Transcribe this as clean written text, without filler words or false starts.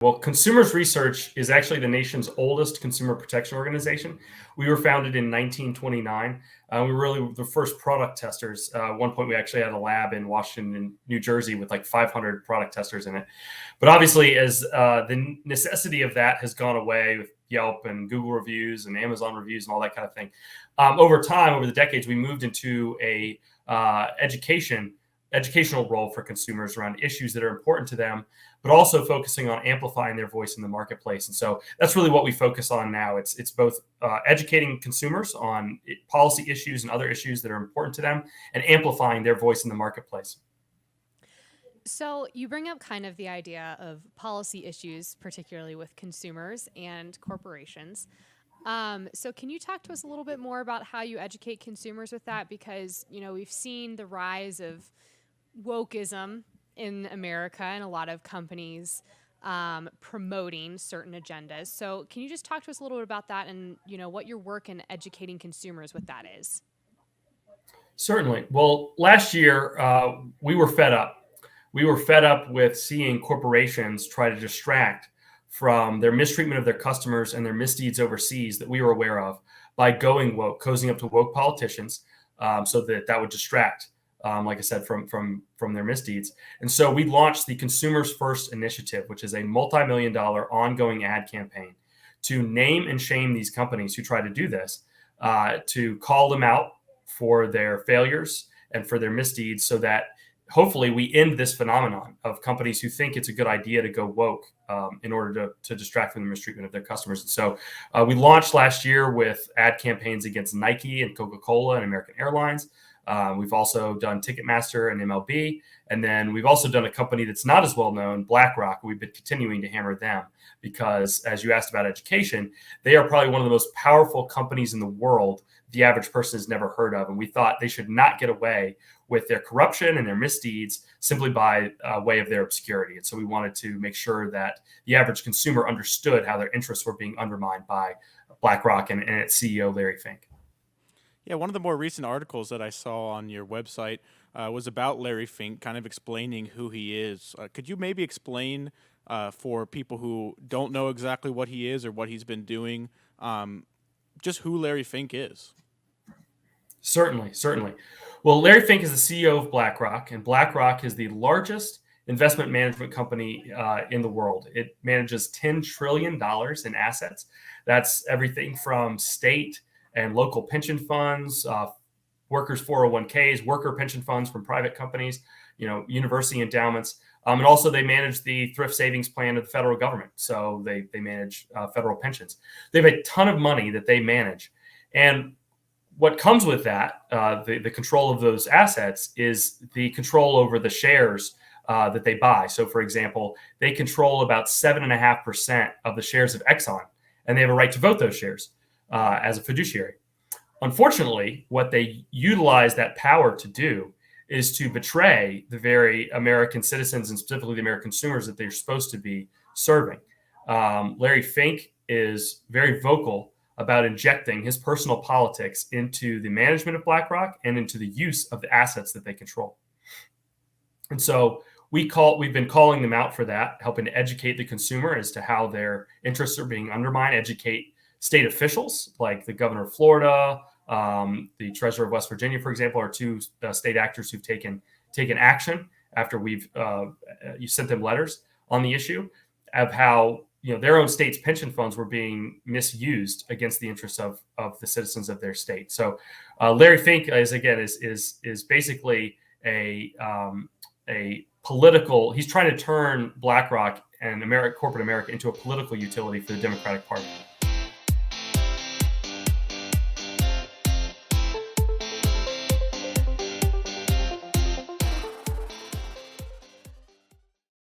Well, Consumers Research is actually the nation's oldest consumer protection organization. We were founded in 1929. We were really the first product testers. At one point, we actually had a lab in Washington and New Jersey with like 500 product testers in it. But obviously, as the necessity of that has gone away with Yelp and Google reviews and Amazon reviews and all that kind of thing, over time, over the decades, we moved into a educational role for consumers around issues that are important to them, but also focusing on amplifying their voice in the marketplace. And so that's really what we focus on now. It's both educating consumers on policy issues and other issues that are important to them, and amplifying their voice in the marketplace. So you bring up kind of the idea of policy issues, particularly with consumers and corporations. So can you talk to us a little bit more about how you educate consumers with that? Because, we've seen the rise of wokeism in America and a lot of companies promoting certain agendas. So can you just talk to us a little bit about that and, what your work in educating consumers with that is? Certainly. Well, last year, we were fed up. We were fed up with seeing corporations try to distract from their mistreatment of their customers and their misdeeds overseas that we were aware of by going woke, cozying up to woke politicians, so that would distract, like I said, from their misdeeds. And so we launched the Consumers First initiative, which is a multi-million-dollar ongoing ad campaign to name and shame these companies who try to do this, to call them out for their failures and for their misdeeds, so that hopefully we end this phenomenon of companies who think it's a good idea to go woke in order to distract from the mistreatment of their customers. And so we launched last year with ad campaigns against Nike and Coca-Cola and American Airlines. We've also done Ticketmaster and MLB. And then we've also done a company that's not as well known, Blackrock. We've been continuing to hammer them because, as you asked about education, they are probably one of the most powerful companies in the world the average person has never heard of. And we thought they should not get away with their corruption and their misdeeds simply by way of their obscurity. And so we wanted to make sure that the average consumer understood how their interests were being undermined by BlackRock and its CEO, Larry Fink. Yeah, one of the more recent articles that I saw on your website was about Larry Fink, kind of explaining who he is. Could you maybe explain for people who don't know exactly what he is or what he's been doing, just who Larry Fink is? Certainly. Well, Larry Fink is the CEO of BlackRock, and BlackRock is the largest investment management company in the world. It manages $10 trillion in assets. That's everything from state and local pension funds, workers' 401ks, worker pension funds from private companies, university endowments. And also they manage the thrift savings plan of the federal government. So they manage federal pensions. They have a ton of money that they manage. And what comes with that, the control of those assets, is the control over the shares that they buy. So, for example, they control about 7.5% of the shares of Exxon, and they have a right to vote those shares as a fiduciary. Unfortunately, what they utilize that power to do is to betray the very American citizens and specifically the American consumers that they're supposed to be serving. Larry Fink is very vocal about injecting his personal politics into the management of BlackRock and into the use of the assets that they control. And so we've been calling them out for that, helping to educate the consumer as to how their interests are being undermined, educate state officials like the governor of Florida, the treasurer of West Virginia, for example, are two state actors who've taken action after we've you sent them letters on the issue of how their own state's pension funds were being misused against the interests of the citizens of their state. So Larry Fink is basically a political. He's trying to turn BlackRock and corporate America into a political utility for the Democratic Party.